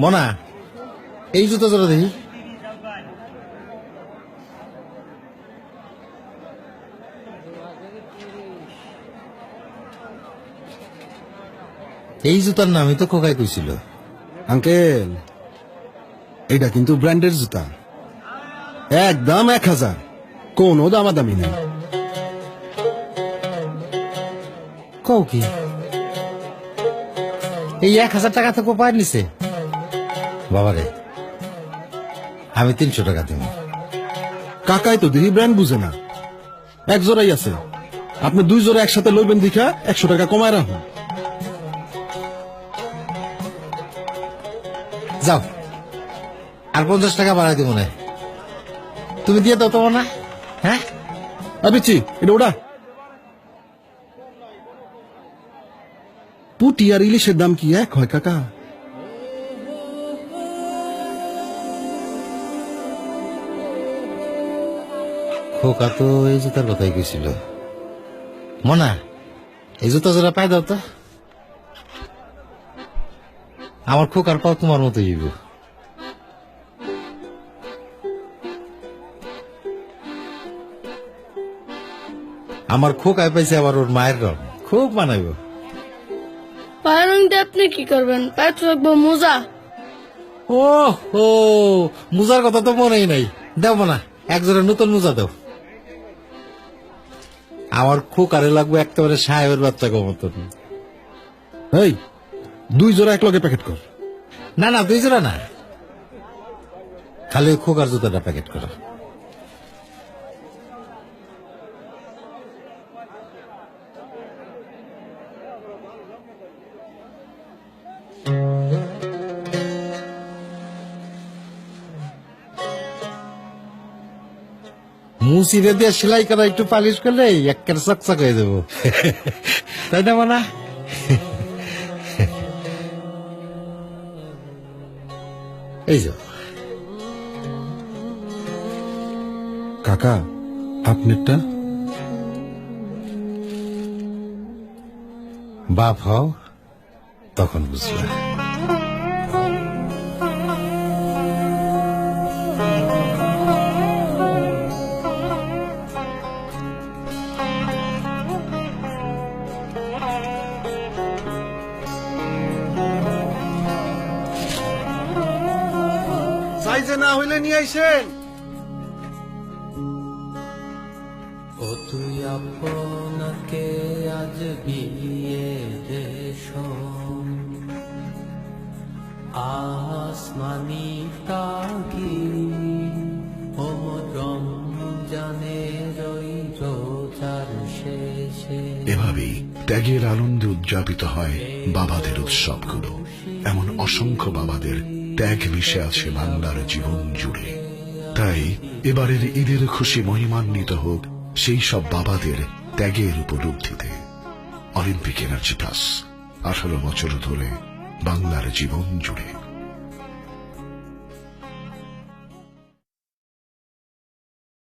মনা, এই জুতো জোড়া দেখি। এই জুতার নামই তো খোকাই কইছিল। আঙ্কেল, এটা কিন্তু ব্র্যান্ডের জুতা, একদম 1000, কোনো দামাদামি নেই। কও কি এই 1000 টাকা তো কোপায় নিছে? বাবারে, আমি 300 টাকা দিব। কাকাই তো দেখি ব্র্যান্ড বুঝে না, এক জোড়াই আছে, আপনি 2 জোড়া একসাথে লইবেন দেখা 100 টাকা কমায় রাখুন। যাও, আর 50 টাকা বাড়াই দিব না, তুমি দিয়ে দাও তোমার না। হ্যাঁ, আবিচি এটা ওটা। পুটি আর ইলিশের দাম কি এক হয় কাকা? খোকা তো এই জুতার কথাই কইছিল। মনা, এই জুতা জোড়া পাই দাও তো। আমার খোকার পাও তোমার মতো হইব। আমার খোকায় পাইছে আবার ওর মায়ের রং, খুব মানাইব। পায়ের রং দিয়ে আপনি কি করবেন? পায়ে তো রাখবো মোজা। ও হো, মুজার কথা তো মনেই নাই। দেব না, এক জোড়া নতুন মুজা দাও। আমার খোকারে লাগবে একেবারে সাহেবের বাচ্চা মতন। এই 2 জোড়া এক লগে প্যাকেট কর। না না, 2 জোড়া না, খালি ওই খোকার জুতাটা প্যাকেট করো। মুসিরে দিয়ে সেলাই করা একটু পালিশ করলে একেবারে চকচক হয়ে যাবো, তাই না মানা? এই যে কাকা, আপনারটা। বাপ হও তখন বুঝলা। সাইজে না হইলে নিয়ে আইসেন। ও তুই আপনাকে আজ বিয়ে দেশ আসমানি তাকি রমজানের ওই রোজার শেষে। এভাবেই ত্যাগের আনন্দে উদযাপিত হয় বাবাদের উৎসবগুলো। এমন অসংখ্য বাবাদের ত্যাগ মিশে আছে বাংলার জীবন জুড়ে। তাই এবারের ঈদের খুশি মহিমান্বিত হোক সেই সব বাবাদের ত্যাগের উপলব্ধিতে। অলিম্পিক এনার্জি প্লাস, 18 বছর ধরে বাংলার জীবন জুড়ে।